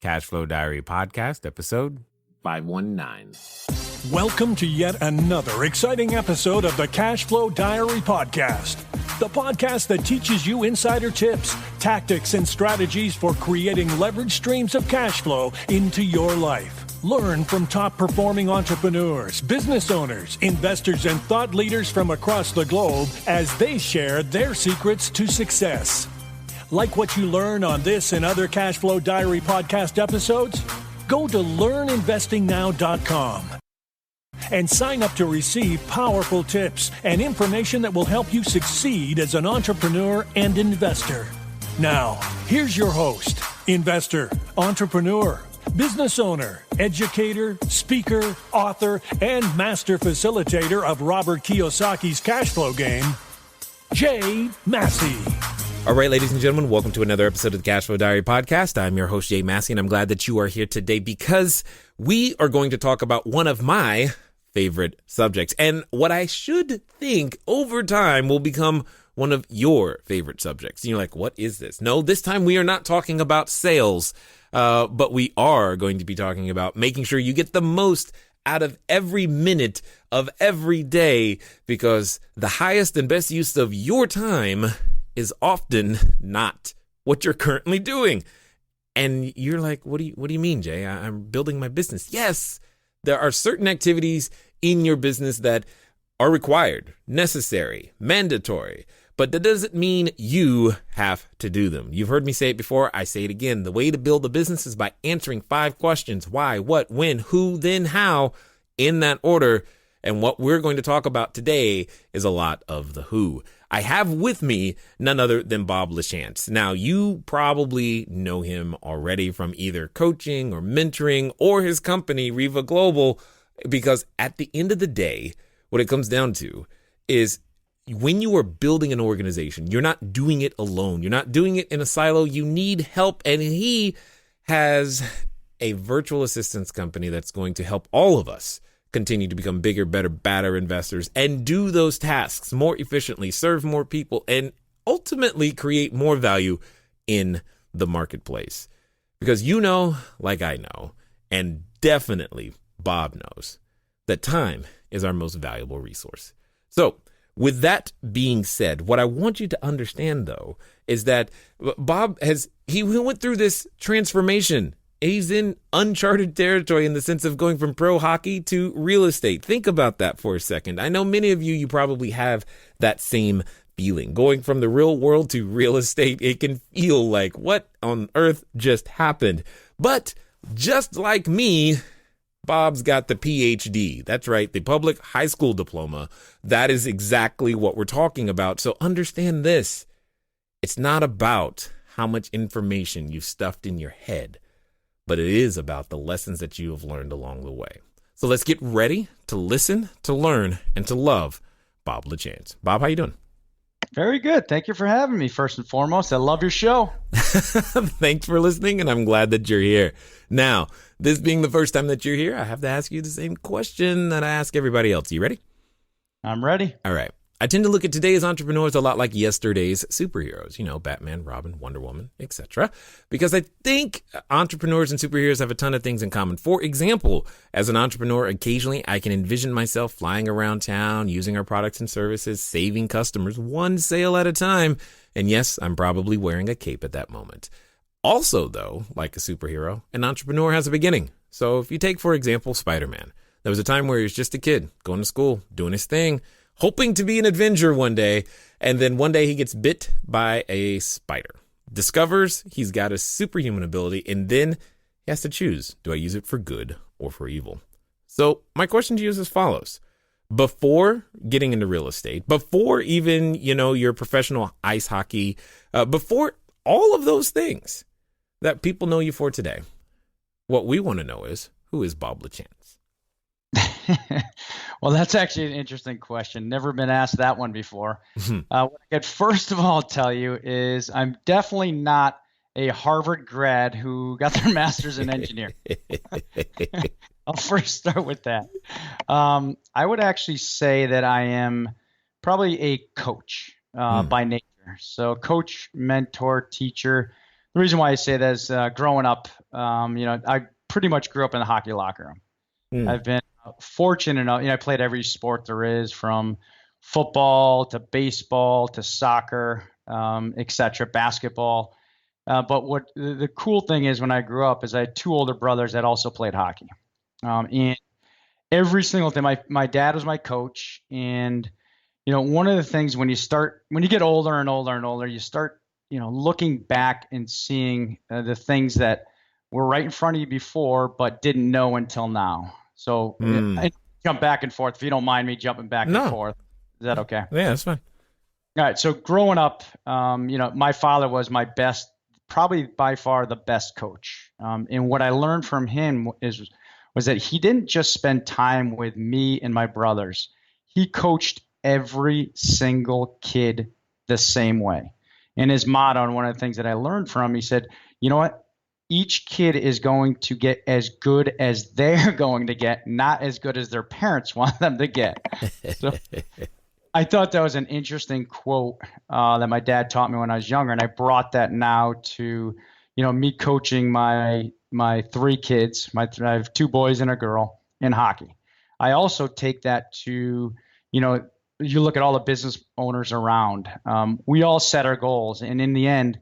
Cashflow Diary Podcast, episode 519. Welcome to yet another exciting episode of the Cashflow Diary Podcast, the podcast that teaches you insider tips, tactics, and strategies for creating leverage streams of cash flow into your life. Learn from top-performing entrepreneurs, business owners, investors, and thought leaders from across the globe as they share their secrets to success. Like what you learn on this and other Cashflow Diary podcast episodes? Go to learninvestingnow.com and sign up to receive powerful tips and information that will help you succeed as an entrepreneur and investor. Now, here's your host, investor, entrepreneur, business owner, educator, speaker, author, and master facilitator of Robert Kiyosaki's cash flow game, Jay Massey. All right, ladies and gentlemen, welcome to another episode of the Cashflow Diary Podcast. I'm your host, Jay Massey, and I'm glad that you are here today because we are going to talk about one of my favorite subjects and what I should think over time will become one of your favorite subjects. And you're like, what is this? No, this time we are not talking about sales. But we are going to be talking about making sure you get the most out of every minute of every day, because the highest and best use of your time is often not what you're currently doing. And you're like, what do you mean, Jay? I'm building my business. Yes, there are certain activities in your business that are required, necessary, mandatory. But that doesn't mean you have to do them. You've heard me say it before. I say it again. The way to build a business is by answering 5 questions. Why, what, when, who, then how, in that order. And what we're going to talk about today is a lot of the who. I have with me none other than Bob Lachance. Now, you probably know him already from either coaching or mentoring or his company, REVA Global, because at the end of the day, what it comes down to is when you are building an organization, you're not doing it alone. You're not doing it in a silo. You need help. And he has a virtual assistance company that's going to help all of us continue to become bigger, better, badder investors and do those tasks more efficiently, serve more people, and ultimately create more value in the marketplace. Because you know, like I know, and definitely Bob knows, that time is our most valuable resource. So, with that being said, what I want you to understand, though, is that Bob he went through this transformation. He's in uncharted territory in the sense of going from pro hockey to real estate. Think about that for a second. I know many of you probably have that same feeling. Going from the real world to real estate, it can feel like, what on earth just happened? But just like me, Bob's got the PhD. That's right, the public high school diploma. That is exactly what we're talking about. So understand this. It's not about how much information you've stuffed in your head, but it is about the lessons that you have learned along the way. So let's get ready to listen, to learn, and to love Bob Lachance. Bob, how you doing? Very good. Thank you for having me. First and foremost, I love your show. Thanks for listening, and I'm glad that you're here. Now, this being the first time that you're here, I have to ask you the same question that I ask everybody else. You ready? I'm ready. All right. I tend to look at today's entrepreneurs a lot like yesterday's superheroes, Batman, Robin, Wonder Woman, etc. Because I think entrepreneurs and superheroes have a ton of things in common. For example, as an entrepreneur, occasionally I can envision myself flying around town, using our products and services, saving customers one sale at a time. And yes, I'm probably wearing a cape at that moment. Also, though, like a superhero, an entrepreneur has a beginning. So if you take, for example, Spider-Man, there was a time where he was just a kid going to school, doing his thing, hoping to be an Avenger one day, and then one day he gets bit by a spider, discovers he's got a superhuman ability, and then he has to choose, do I use it for good or for evil? So my question to you is as follows. Before getting into real estate, before even, your professional ice hockey, before all of those things that people know you for today, what we want to know is, who is Bob Lachance? Well, that's actually an interesting question. Never been asked that one before. What I could first of all tell you is I'm definitely not a Harvard grad who got their master's in engineering. I'll first start with that. I would actually say that I am probably a coach by nature. So coach, mentor, teacher. the reason why I say that is growing up, I pretty much grew up in the hockey locker room. I've been fortunate enough, I played every sport there is, from football to baseball to soccer, et cetera, basketball. But what the cool thing is, when I grew up, is I had two older brothers that also played hockey. And every single thing, my dad was my coach. And, one of the things when you get older and older and older, you start, looking back and seeing the things that were right in front of you before, but didn't know until now. So I jump back and forth. If you don't mind me jumping back and forth, is that okay? Yeah, that's fine. All right. So growing up, my father was my best, probably by far the best coach. And what I learned from him was that he didn't just spend time with me and my brothers. He coached every single kid the same way. And his motto, and one of the things that I learned from, he said, you know what? Each kid is going to get as good as they're going to get, not as good as their parents want them to get. So I thought that was an interesting quote that my dad taught me when I was younger, and I brought that now to, me coaching my three kids. I have two boys and a girl in hockey. I also take that to, you look at all the business owners around. We all set our goals, and in the end,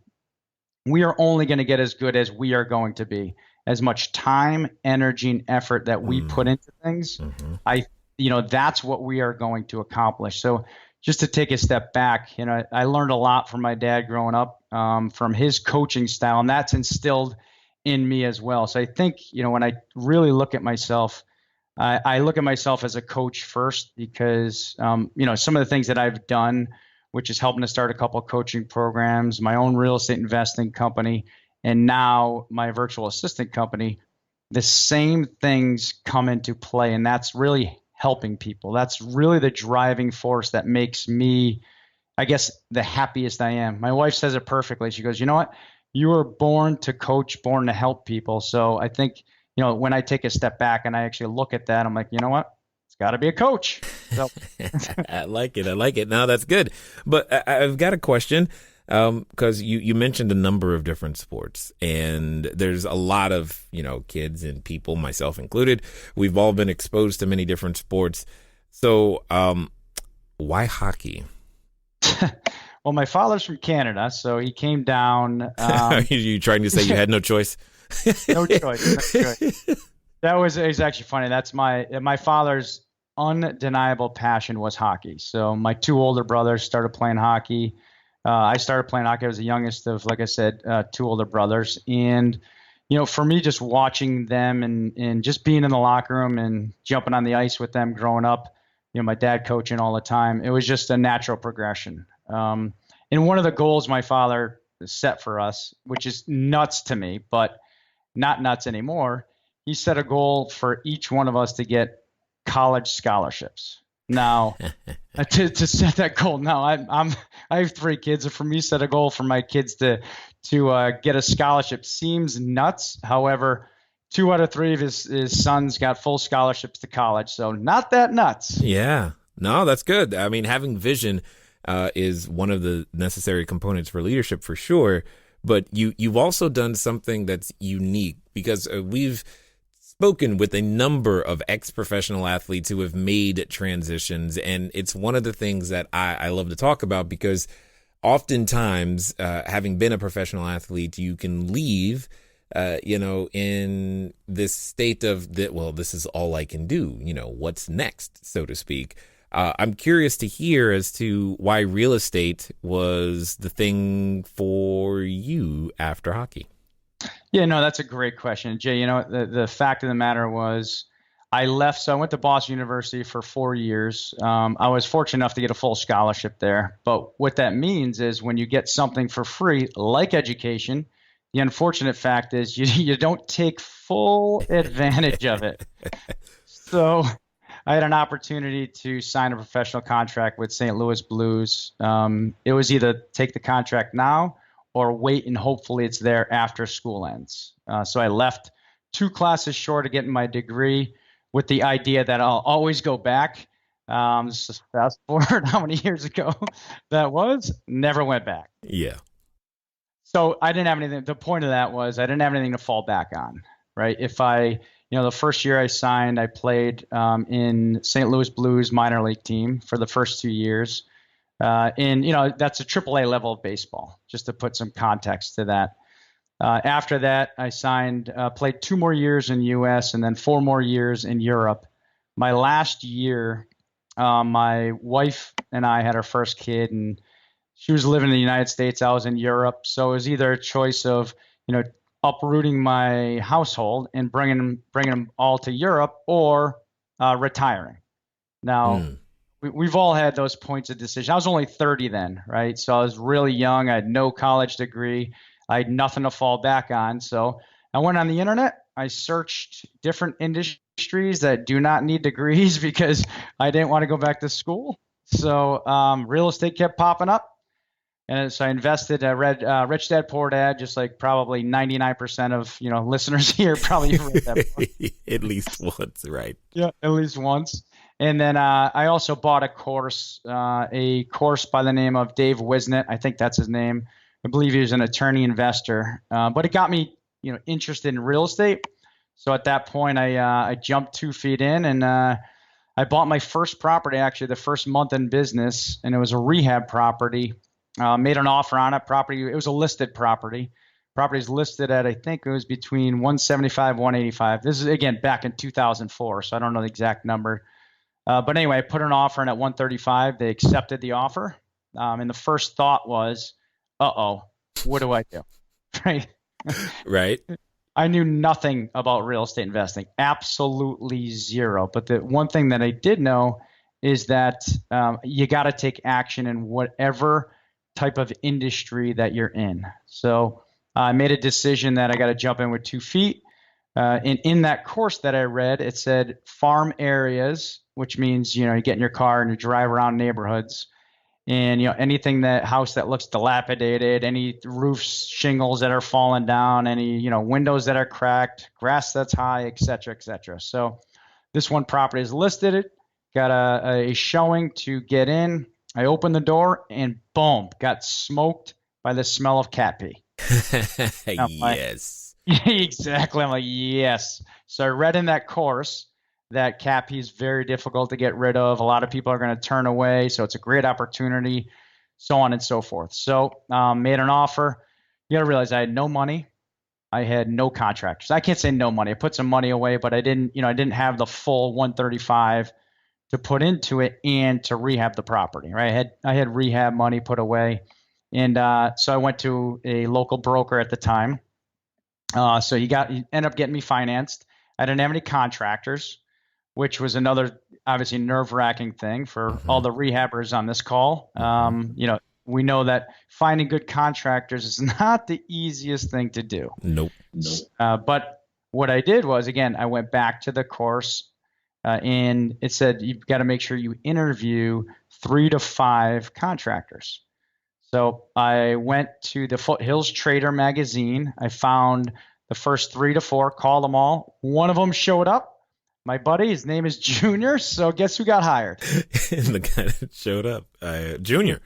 we are only going to get as good as we are going to be. As much time, energy, and effort that we put into things, that's what we are going to accomplish. So just to take a step back, I learned a lot from my dad growing up, from his coaching style, and that's instilled in me as well. So I think, when I really look at myself, I look at myself as a coach first, because, some of the things that I've done, which is helping to start a couple of coaching programs, my own real estate investing company, and now my virtual assistant company, the same things come into play. And that's really helping people. That's really the driving force that makes me, I guess, the happiest I am. My wife says it perfectly. She goes, you know what? You were born to coach, born to help people. So I think, when I take a step back and I actually look at that, I'm like, you know what? It's got to be a coach. So. I like it. No, that's good. But I've got a question, because you mentioned a number of different sports, and there's a lot of, kids and people, myself included. We've all been exposed to many different sports. So why hockey? Well, my father's from Canada, so he came down. Are you trying to say you had no choice? No choice. It's actually funny. That's my father's undeniable passion was hockey. So my two older brothers started playing hockey. I started playing hockey. I was the youngest of, like I said, two older brothers. And, for me, just watching them and just being in the locker room and jumping on the ice with them growing up, my dad coaching all the time, it was just a natural progression. And one of the goals my father set for us, which is nuts to me, but not nuts anymore, he set a goal for each one of us to get college scholarships. Now, to set that goal, now I have three kids, and for me, set a goal for my kids to get a scholarship seems nuts. However, 2 out of 3 of his sons got full scholarships to college, so not that nuts. Yeah, no, that's good. I mean, having vision is one of the necessary components for leadership, for sure. But you've also done something that's unique, because we've spoken with a number of ex-professional athletes who have made transitions. And it's one of the things that I love to talk about, because oftentimes, having been a professional athlete, you can leave, in this state of that, well, this is all I can do, what's next, so to speak. I'm curious to hear as to why real estate was the thing for you after hockey. Yeah, no, that's a great question, Jay. The fact of the matter was, I left. So I went to Boston University for 4 years. I was fortunate enough to get a full scholarship there. But what that means is, when you get something for free, like education, the unfortunate fact is you don't take full advantage of it. So I had an opportunity to sign a professional contract with St. Louis Blues. It was either take the contract now or wait and hopefully it's there after school ends. So I left 2 classes short of getting my degree, with the idea that I'll always go back. Just fast forward how many years ago that was, never went back. Yeah. So I didn't have anything. The point of that was I didn't have anything to fall back on, right? If I, the first year I signed, I played in St. Louis Blues minor league team for the first 2 years. That's a AAA level of baseball, just to put some context to that. After that, I signed, played 2 more years in U.S. and then 4 more years in Europe. My last year, my wife and I had our first kid, and she was living in the United States. I was in Europe. So it was either a choice of, uprooting my household and bringing them all to Europe or retiring. Now, we've all had those points of decision. I was only 30 then, right? So I was really young. I had no college degree. I had nothing to fall back on. So I went on the internet. I searched different industries that do not need degrees because I didn't want to go back to school. So real estate kept popping up. And so I invested. I read Rich Dad Poor Dad, just like probably 99% of listeners here probably read that book. At least once, right? Yeah, at least once. And then I also bought a course by the name of Dave Wisnett. I think that's his name. I believe he was an attorney investor, but it got me interested in real estate. So at that point, I jumped 2 feet in and I bought my first property actually the first month in business, and it was a rehab property. Made an offer on it. It was a listed property. Property's listed at, I think it was between 175, 185. This is again back in 2004, so I don't know the exact number. But anyway, I put an offer in at 135. They accepted the offer. And the first thought was, what do I do? Right. Right. I knew nothing about real estate investing, absolutely zero. But the one thing that I did know is that you got to take action in whatever type of industry that you're in. So I made a decision that I got to jump in with 2 feet. And in that course that I read, it said farm areas, which means, you get in your car and you drive around neighborhoods. And, anything house that looks dilapidated, any roof shingles that are falling down, any, windows that are cracked, grass that's high, et cetera, et cetera. So this one property is listed. Got a showing to get in. I opened the door and boom, got smoked by the smell of cat pee. Yes. Exactly. I'm like, yes. So I read in that course that cat pee is very difficult to get rid of. A lot of people are going to turn away. So it's a great opportunity, so on and so forth. So made an offer. You got to realize I had no money. I had no contractors. I can't say no money. I put some money away, but I didn't have the full 135 to put into it and to rehab the property, right? I had rehab money put away. And so I went to a local broker at the time. So he ended up getting me financed. I didn't have any contractors, which was another obviously nerve-wracking thing for all the rehabbers on this call. We know that finding good contractors is not the easiest thing to do. Nope. But what I did was, again, I went back to the course. And it said you've got to make sure you interview 3 to 5 contractors. So I went to the Foothills Trader magazine. I found the first 3 to 4, called them all. One of them showed up. My buddy, his name is Junior. So guess who got hired? The guy that showed up, Junior.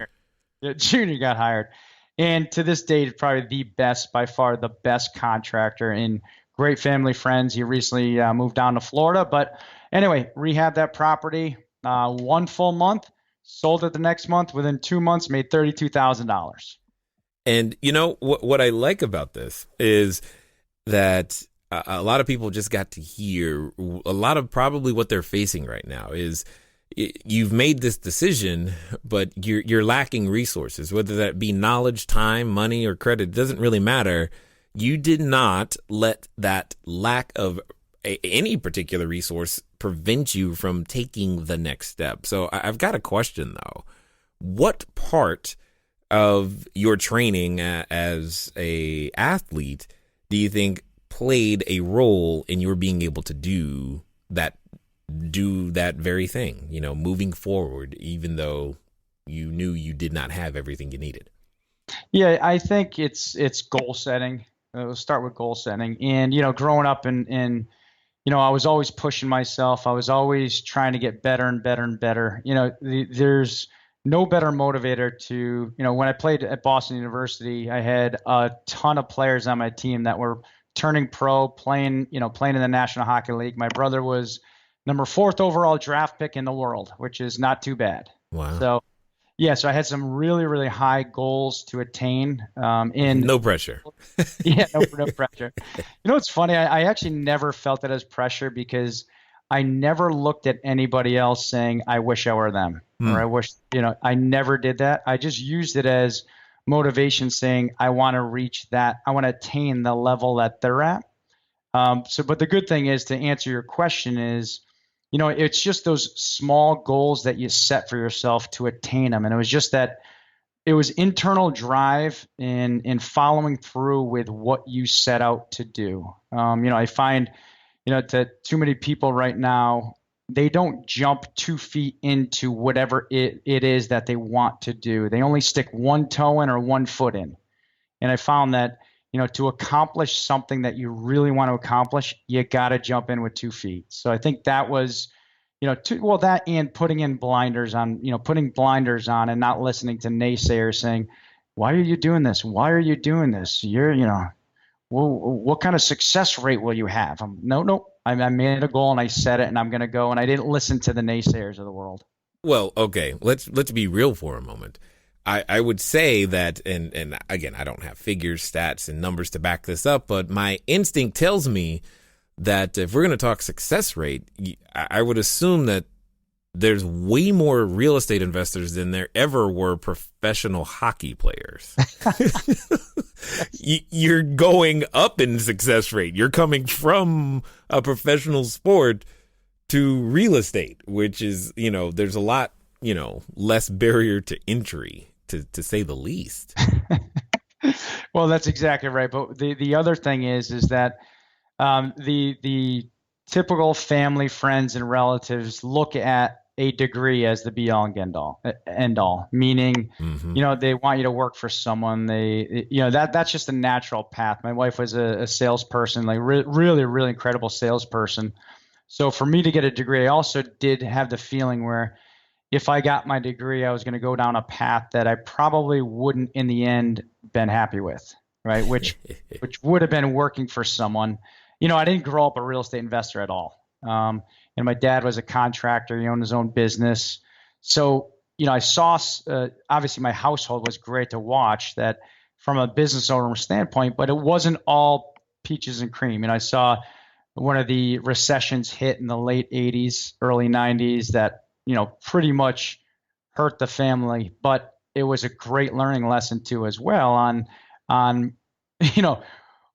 Yeah, Junior got hired. And to this date, probably by far the best contractor, and great family friends. He recently moved down to Florida, but anyway, rehabbed that property 1 full month, sold it the next month. Within 2 months, made $32,000. And what I like about this is that a lot of people just got to hear a lot of probably what they're facing right now is you've made this decision, but you're lacking resources, whether that be knowledge, time, money, or credit. It doesn't really matter. You did not let that lack of any particular resource prevent you from taking the next step. So I've got a question, though. What part of your training as a athlete do you think played a role in your being able to do that very thing, moving forward, even though you knew you did not have everything you needed? Yeah, I think it's goal setting. We'll start with goal setting. And, growing up in I was always pushing myself. I was always trying to get better and better and better. There's no better motivator to, when I played at Boston University, I had a ton of players on my team that were turning pro, playing in the National Hockey League. My brother was number 4th overall draft pick in the world, which is not too bad. Wow. So, so I had some really, really high goals to attain. No pressure. No pressure. It's funny. I actually never felt it as pressure because I never looked at anybody else saying, I wish I were them, or I wish, I never did that. I just used it as motivation saying, I want to reach that. I want to attain the level that they're at. But the good thing is, to answer your question is, it's just those small goals that you set for yourself to attain them. And it was just that it was internal drive in following through with what you set out to do. I find, that too many people right now, they don't jump 2 feet into whatever it is that they want to do. They only stick one toe in or 1 foot in. And I found that, to accomplish something that you really want to accomplish, you got to jump in with 2 feet. So I think that was, that and putting blinders on and not listening to naysayers saying, why are you doing this? Why are you doing this? You're, what kind of success rate will you have? No. I made a goal and I set it and I'm going to go. And I didn't listen to the naysayers of the world. Well, okay, let's be real for a moment. I would say that, and again, I don't have figures, stats, and numbers to back this up, but my instinct tells me that if we're going to talk success rate, I would assume that there's way more real estate investors than there ever were professional hockey players. You're going up in success rate. You're coming from a professional sport to real estate, which is, there's a lot, less barrier to entry, to say the least. Well, that's exactly right. But the other thing is that the typical family, friends, and relatives look at a degree as the be all and end all, meaning, they want you to work for someone. That's just a natural path. My wife was a salesperson, like really, really incredible salesperson. So for me to get a degree, I also did have the feeling where if I got my degree, I was going to go down a path that I probably wouldn't in the end been happy with, right? Which would have been working for someone. I didn't grow up a real estate investor at all. And my dad was a contractor. He owned his own business. So, I saw, obviously my household was great to watch that from a business owner standpoint, but it wasn't all peaches and cream. I saw one of the recessions hit in the late 80s, early 90s that, pretty much hurt the family, but it was a great learning lesson too, as well on,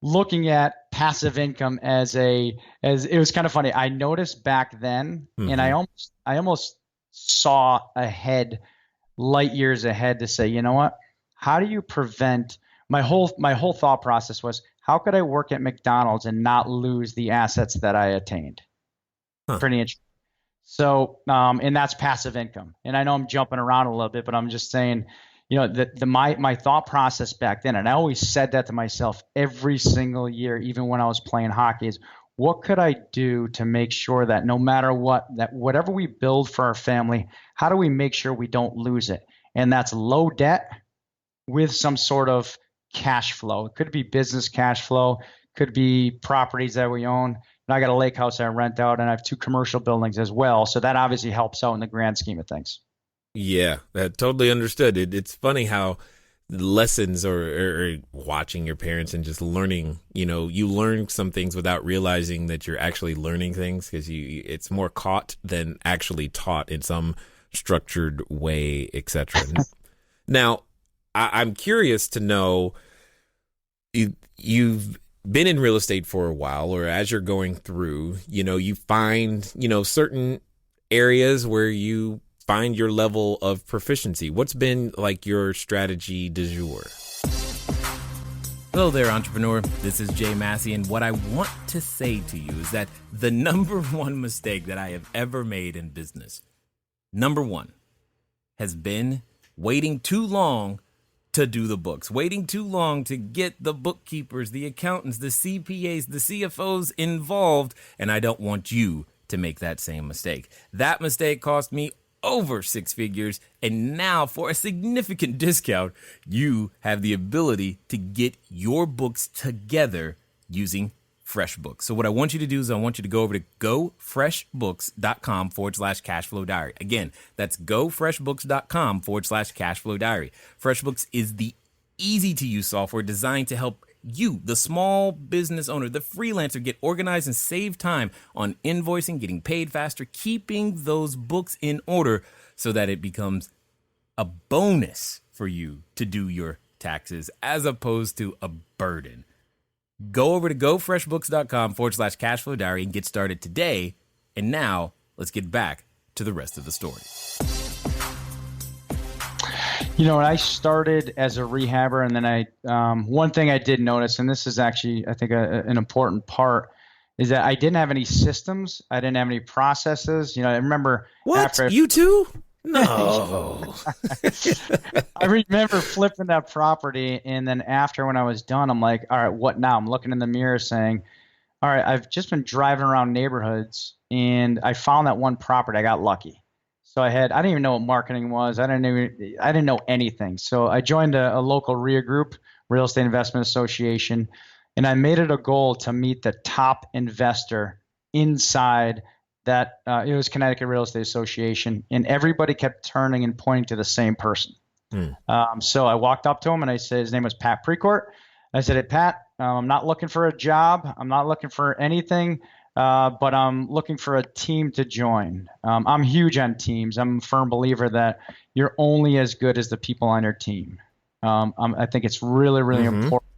looking at passive income as it was kind of funny. I noticed back then, and I almost saw ahead, light years ahead, to say, you know what, how do you prevent, my whole thought process was, how could I work at McDonald's and not lose the assets that I attained? Pretty interesting. So, and that's passive income. And I know I'm jumping around a little bit, but I'm just saying, my thought process back then, and I always said that to myself every single year, even when I was playing hockey, is what could I do to make sure that no matter what, that whatever we build for our family, how do we make sure we don't lose it? And that's low debt with some sort of cash flow. It could be business cash flow, could be properties that we own. And I got a lake house I rent out, and I have 2 commercial buildings as well. So that obviously helps out in the grand scheme of things. Yeah, that totally understood. It's funny how lessons or watching your parents and just learning, you learn some things without realizing that you're actually learning things, because it's more caught than actually taught in some structured way, etc. Now, I'm curious to know, you've been in real estate for a while, or as you're going through, you find, certain areas where you find your level of proficiency. What's been like your strategy du jour? Hello there, entrepreneur. This is Jay Massey, and what I want to say to you is that the number one mistake that I have ever made in business, number one, has been waiting too long to do the books, waiting too long to get the bookkeepers, the accountants, the CPAs, the CFOs involved, and I don't want you to make that same mistake. That mistake cost me over six figures. And now, for a significant discount, you have the ability to get your books together using FreshBooks. So what I want you to do is I want you to go over to gofreshbooks.com/cashflow diary. Again, that's gofreshbooks.com/cashflow diary. FreshBooks is the easy to use software designed to help you, the small business owner, the freelancer, get organized and save time on invoicing, getting paid faster, keeping those books in order so that it becomes a bonus for you to do your taxes as opposed to a burden. Go over to gofreshbooks.com/cashflow diary and get started today. And now let's get back to the rest of the story. You know, when I started as a rehabber, and then one thing I did notice, and this is actually, I think, an important part, is that I didn't have any systems. I didn't have any processes. You know, I remember you too? No. I remember flipping that property, and then after, when I was done, I'm like, all right, what now? I'm looking in the mirror saying, all right, I've just been driving around neighborhoods, and I found that one property. I got lucky. So I didn't even know what marketing was. I didn't know anything. So I joined a local REA group, Real Estate Investment Association, and I made it a goal to meet the top investor inside that. It was Connecticut Real Estate Association, and everybody kept turning and pointing to the same person. So I walked up to him and I said, his name was Pat Precourt. I said, hey, Pat, I'm not looking for a job. I'm not looking for anything. But I'm looking for a team to join. I'm huge on teams. I'm a firm believer that you're only as good as the people on your team. I think it's really, really important.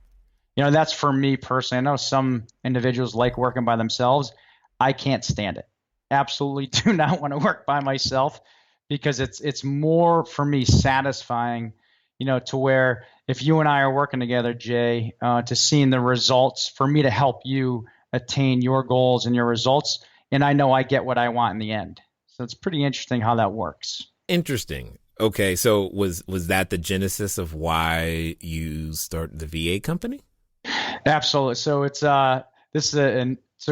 You know, that's for me personally. I know some individuals like working by themselves. I can't stand it. Absolutely do not want to work by myself, because it's more for me satisfying, you know, to where if you and I are working together, Jay, to seeing the results for me to help you attain your goals and your results, and I know I get what I want in the end. So it's pretty interesting how that works. Interesting. Okay, so was that the genesis of why you started the VA company? Absolutely. So it's so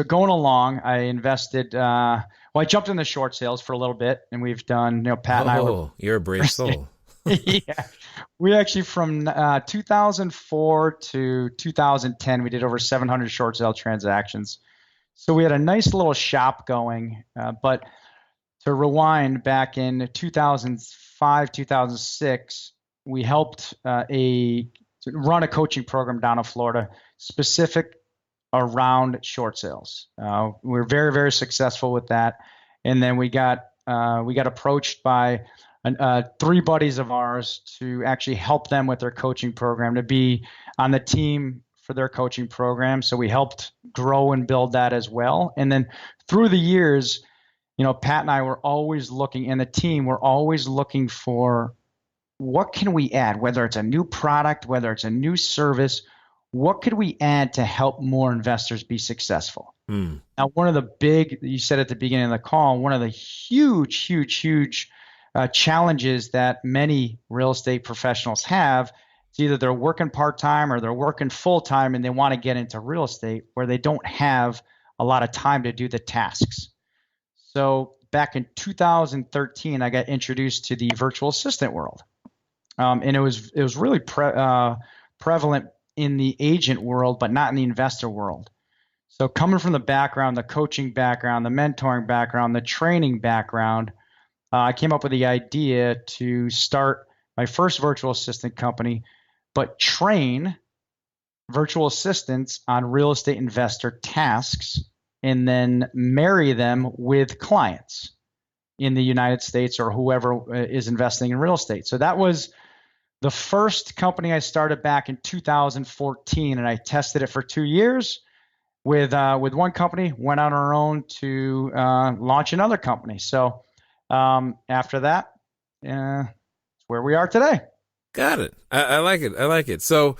going along, I invested. I jumped in the short sales for a little bit, and we've done. You know, Pat and I. Oh, you're a brave soul. Yeah, we actually from 2004 to 2010, we did over 700 short sale transactions. So we had a nice little shop going. But to rewind, back in 2005, 2006, we helped run a coaching program down in Florida, specific around short sales. We were very, very successful with that. And then we got approached by three buddies of ours to actually help them with their coaching program, to be on the team for their coaching program. So we helped grow and build that as well. And then through the years, you know, Pat and I were always looking, and the team were always looking for what can we add, whether it's a new product, whether it's a new service, what could we add to help more investors be successful? Now, one of the big, you said at the beginning of the call, one of the huge challenges that many real estate professionals have, it's either they're working part-time or they're working full-time and they want to get into real estate where they don't have a lot of time to do the tasks. So back in 2013, I got introduced to the virtual assistant world. And it was really prevalent in the agent world, but not in the investor world. So coming from the background, the coaching background, the mentoring background, the training background, I came up with the idea to start my first virtual assistant company, but train virtual assistants on real estate investor tasks and then marry them with clients in the United States or whoever is investing in real estate. So that was the first company I started back in 2014, and I tested it for 2 years with one company, went on our own to launch another company. So after that, it's where we are today. Got it. I like it. I like it. So,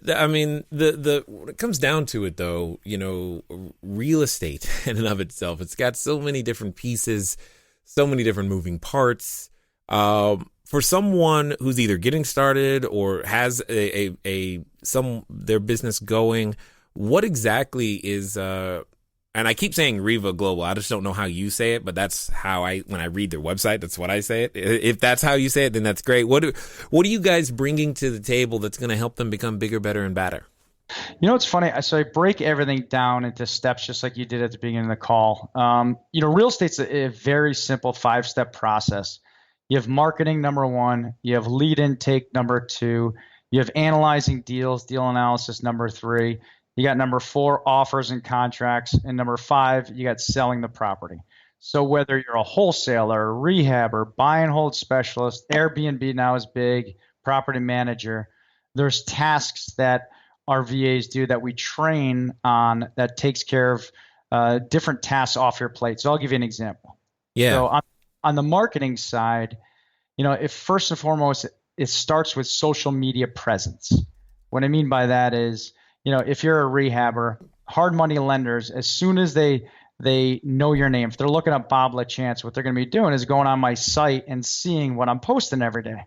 I mean, when it comes down to it, though, you know, real estate in and of itself, it's got so many different pieces, so many different moving parts. For someone who's either getting started or has their business going, what exactly is And I keep saying REVA Global. I just don't know how you say it, but that's how when I read their website, that's what I say it. If that's how you say it, then that's great. What are you guys bringing to the table that's going to help them become bigger, better, and badder? It's funny. So I break everything down into steps, just like you did at the beginning of the call. Real estate's a very simple 5-step process. You have marketing, number 1. You have lead intake, number 2. You have analyzing deals, deal analysis, number 3. You got number 4, offers and contracts. And number 5, you got selling the property. So whether you're a wholesaler, rehabber, buy and hold specialist, Airbnb now is big, property manager, there's tasks that our VAs do that we train on that takes care of different tasks off your plate. So I'll give you an example. Yeah. So on the marketing side, if first and foremost, it starts with social media presence. What I mean by that is, if you're a rehabber, hard money lenders, as soon as they know your name, if they're looking up Bob Lachance, what they're going to be doing is going on my site and seeing what I'm posting every day.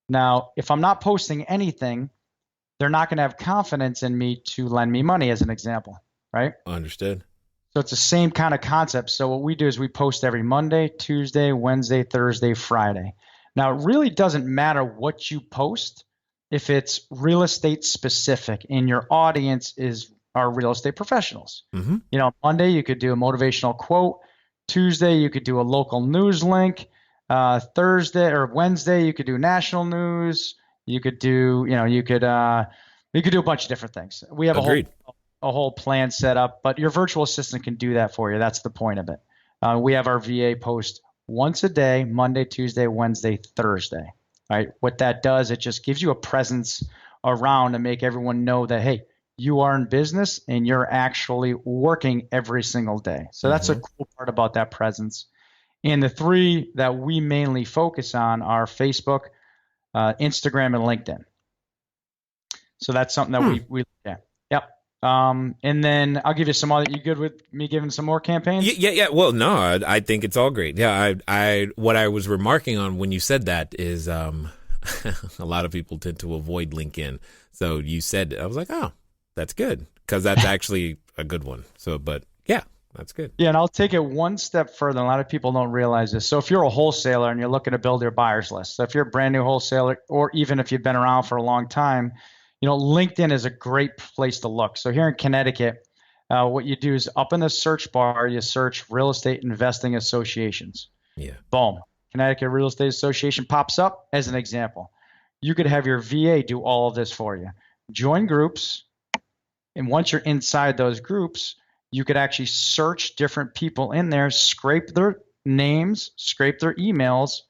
Now, if I'm not posting anything, they're not going to have confidence in me to lend me money, as an example, right? Understood. So it's the same kind of concept. So what we do is we post every Monday, Tuesday, Wednesday, Thursday, Friday. Now, it really doesn't matter what you post if it's real estate specific and your audience are real estate professionals. Mm-hmm. Monday you could do a motivational quote. Tuesday you could do a local news link. Thursday or Wednesday you could do national news. You could do, you could do a bunch of different things. We have a whole plan set up, but your virtual assistant can do that for you. That's the point of it. We have our VA post once a day, Monday, Tuesday, Wednesday, Thursday. Right? What that does, it just gives you a presence around to make everyone know that, hey, you are in business and you're actually working every single day. So that's a cool part about that presence. And the 3 that we mainly focus on are Facebook, Instagram, and LinkedIn. So that's something that we look at. Yep. And then I'll give you some other. You good with me giving some more campaigns? Yeah. Well, no, I think it's all great. Yeah, what I was remarking on when you said that is a lot of people tend to avoid LinkedIn. So you said, I was like, oh, that's good, because that's actually a good one. So, but yeah, that's good. Yeah, and I'll take it one step further. A lot of people don't realize this. So if you're a wholesaler and you're looking to build your buyer's list, so if you're a brand new wholesaler, or even if you've been around for a long time, LinkedIn is a great place to look. So here in Connecticut, what you do is up in the search bar, you search real estate investing associations. Yeah. Boom. Connecticut Real Estate Association pops up as an example. You could have your VA do all of this for you. Join groups. And once you're inside those groups, you could actually search different people in there, scrape their names, scrape their emails,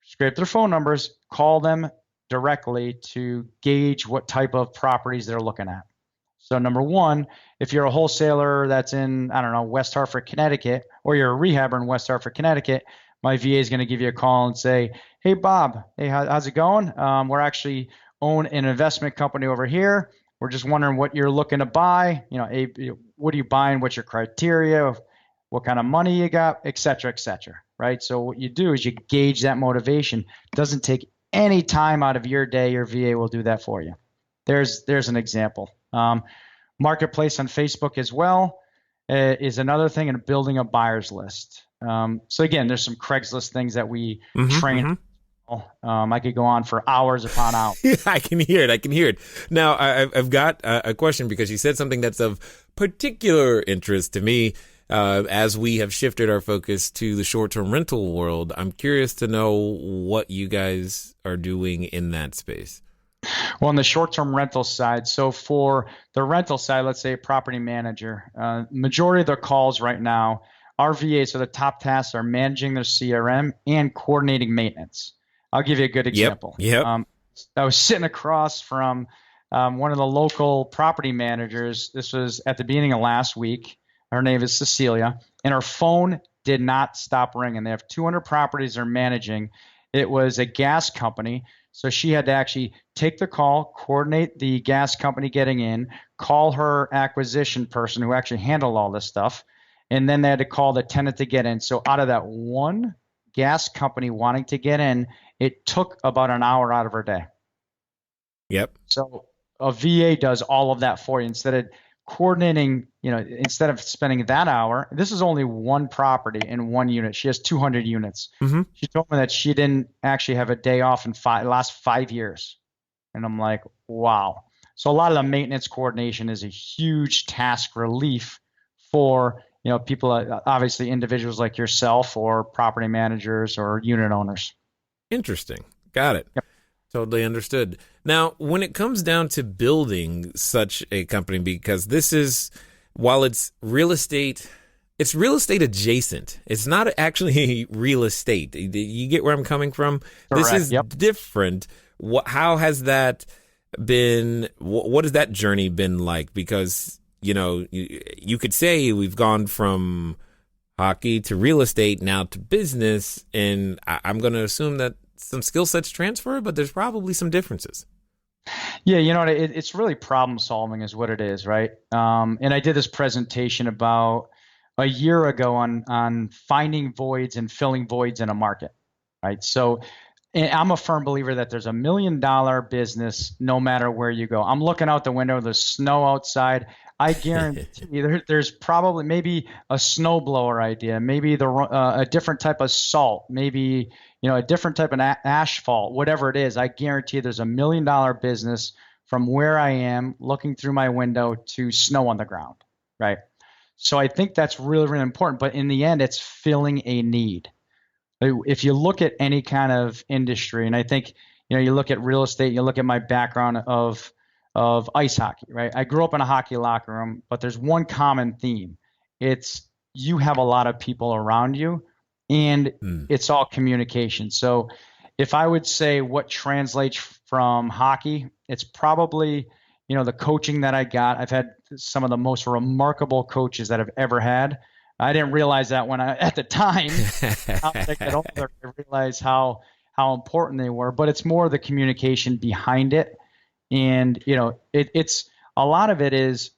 scrape their phone numbers, call them directly to gauge what type of properties they're looking at. So number 1, if you're a wholesaler that's in, West Hartford, Connecticut, or you're a rehabber in West Hartford, Connecticut, my VA is going to give you a call and say, hey, Bob, hey, how's it going? We're actually own an investment company over here. We're just wondering what you're looking to buy. What are you buying? What's your criteria? What kind of money you got, et cetera, right? So what you do is you gauge that motivation. It doesn't take any time out of your day. Your VA will do that for you. There's an example. Marketplace on Facebook as well is another thing, and building a buyer's list. So again, there's some Craigslist things that we train. I could go on for hours upon hours. I can hear it. Now, I've got a question, because you said something that's of particular interest to me. As we have shifted our focus to the short-term rental world, I'm curious to know what you guys are doing in that space. Well, on the short-term rental side, so for the rental side, let's say a property manager, majority of their calls right now, our VAs, so the top tasks are managing their CRM and coordinating maintenance. I'll give you a good example. Yep. I was sitting across from one of the local property managers. This was at the beginning of last week. Her name is Cecilia, and her phone did not stop ringing. They have 200 properties they're managing. It was a gas company, so she had to actually take the call, coordinate the gas company getting in, call her acquisition person who actually handled all this stuff, and then they had to call the tenant to get in. So out of that one gas company wanting to get in, it took about an hour out of her day. Yep. So a VA does all of that for you. Instead of coordinating, instead of spending that hour, this is only one property in one unit. She has 200 units. Mm-hmm. She told me that she didn't actually have a day off in the last 5 years. And I'm like, wow. So a lot of the maintenance coordination is a huge task relief for, people, obviously individuals like yourself or property managers or unit owners. Interesting. Got it. Yep. Totally understood. Now, when it comes down to building such a company, because this is, while it's real estate adjacent. It's not actually real estate. You get where I'm coming from? Correct. This is different. How has that been? What has that journey been like? Because, you could say we've gone from hockey to real estate now to business, and I'm going to assume that some skill sets transfer, but there's probably some differences. Yeah, it's really problem solving is what it is, right? And I did this presentation about a year ago on finding voids and filling voids in a market, right? So and I'm a firm believer that there's $1 million business no matter where you go. I'm looking out the window, there's snow outside. I guarantee there's probably maybe a snowblower idea, maybe a different type of salt, maybe a different type of asphalt, whatever it is. I guarantee there's $1 million business from where I am looking through my window to snow on the ground, right? So I think that's really, really important. But in the end, it's filling a need. If you look at any kind of industry, and I think you look at real estate, you look at my background of ice hockey, right? I grew up in a hockey locker room, but there's one common theme. It's you have a lot of people around you, and it's all communication. So if I would say what translates from hockey, it's probably, the coaching that I got. I've had some of the most remarkable coaches that I've ever had. I didn't realize that at the time. Now that I get older, I realize how important they were, but it's more the communication behind it. And, it's a lot of it is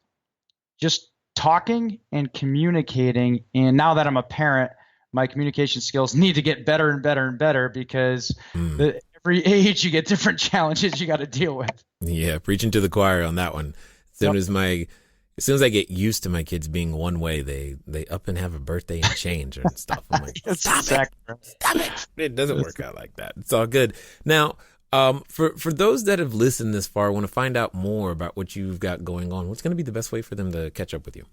just talking and communicating. And now that I'm a parent, my communication skills need to get better and better and better because every age you get different challenges you got to deal with. Yeah, preaching to the choir on that one. As soon as I get used to my kids being one way, they up and have a birthday and change and stuff. I'm like, stop it. It doesn't work out like that. It's all good. Now, for those that have listened this far, want to find out more about what you've got going on, what's going to be the best way for them to catch up with you?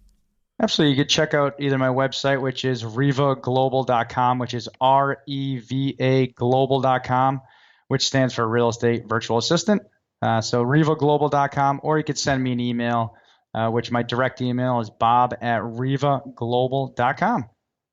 Absolutely. You could check out either my website, which is revaglobal.com, which is REVA Global.com, which stands for Real Estate Virtual Assistant. So revaglobal.com, or you could send me an email, which my direct email is bob@revaglobal.com.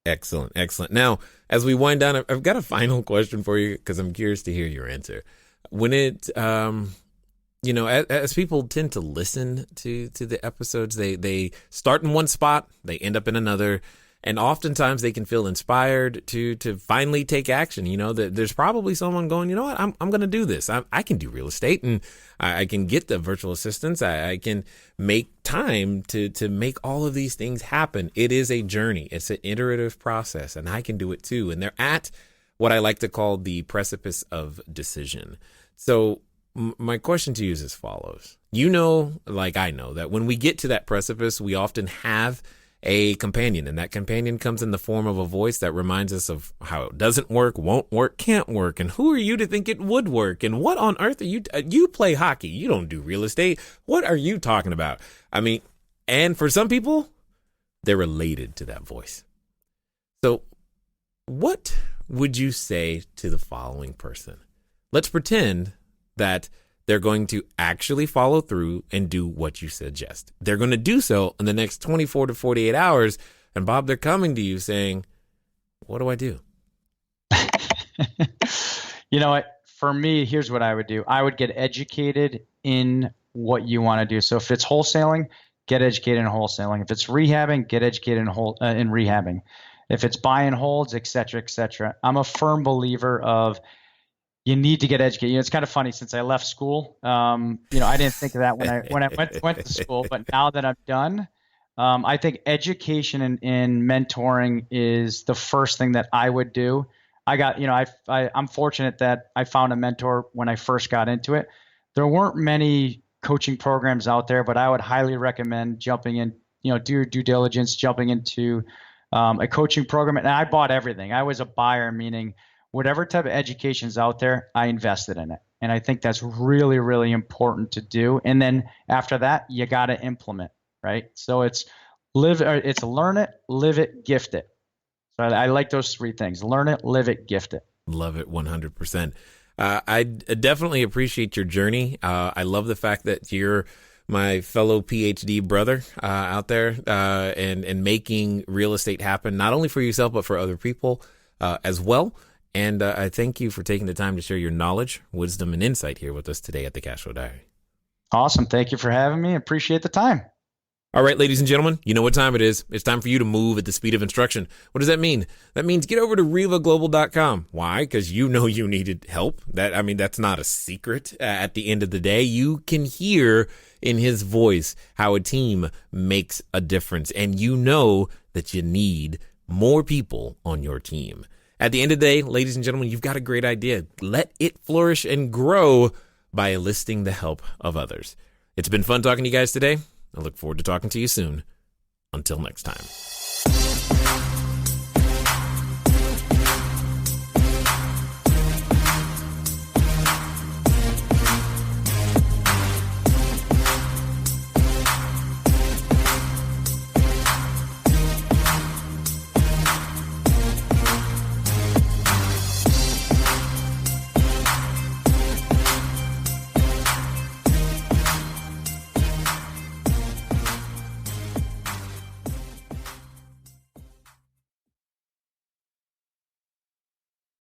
Excellent. Now, as we wind down, I've got a final question for you because I'm curious to hear your answer. When it, as people tend to listen to the episodes, they start in one spot, they end up in another, and oftentimes they can feel inspired to finally take action. There's probably someone going, you know what, I'm going to do this. I can do real estate, and I can get the virtual assistants. I can make time to make all of these things happen. It is a journey. It's an iterative process, and I can do it too. And they're at what I like to call the precipice of decision. So my question to you is as follows. Like I know, that when we get to that precipice, we often have a companion, and that companion comes in the form of a voice that reminds us of how it doesn't work, won't work, can't work, and who are you to think it would work, and what on earth are you play hockey, you don't do real estate, what are you talking about? I mean, and for some people, they're related to that voice. So what would you say to the following person? Let's pretend that they're going to actually follow through and do what you suggest. They're going to do so in the next 24 to 48 hours. And Bob, they're coming to you saying, what do I do? You know what? For me, here's what I would do. I would get educated in what you want to do. So if it's wholesaling, get educated in wholesaling. If it's rehabbing, get educated in rehabbing. If it's buy and holds, et cetera, et cetera. I'm a firm believer of you need to get educated. It's kind of funny since I left school. I didn't think of that when I went to school, but now that I'm done, I think education and mentoring is the first thing that I would do. I'm fortunate that I found a mentor when I first got into it. There weren't many coaching programs out there, but I would highly recommend jumping in, do your due diligence, jumping into a coaching program. And I bought everything. I was a buyer, meaning whatever type of education is out there, I invested in it. And I think that's really, really important to do. And then after that, you got to implement, right? So it's learn it, live it, gift it. So I like those three things: learn it, live it, gift it. Love it 100%. I definitely appreciate your journey. I love the fact that you're my fellow PhD brother out there and making real estate happen, not only for yourself, but for other people as well. And I thank you for taking the time to share your knowledge, wisdom, and insight here with us today at the Cashflow Diary. Awesome. Thank you for having me. Appreciate the time. All right, ladies and gentlemen, you know what time it is. It's time for you to move at the speed of instruction. What does that mean? That means get over to REVAGlobal.com. Why? Because you know you needed help. That's not a secret. At the end of the day, you can hear in his voice how a team makes a difference. And you know that you need more people on your team. At the end of the day, ladies and gentlemen, you've got a great idea. Let it flourish and grow by enlisting the help of others. It's been fun talking to you guys today. I look forward to talking to you soon. Until next time.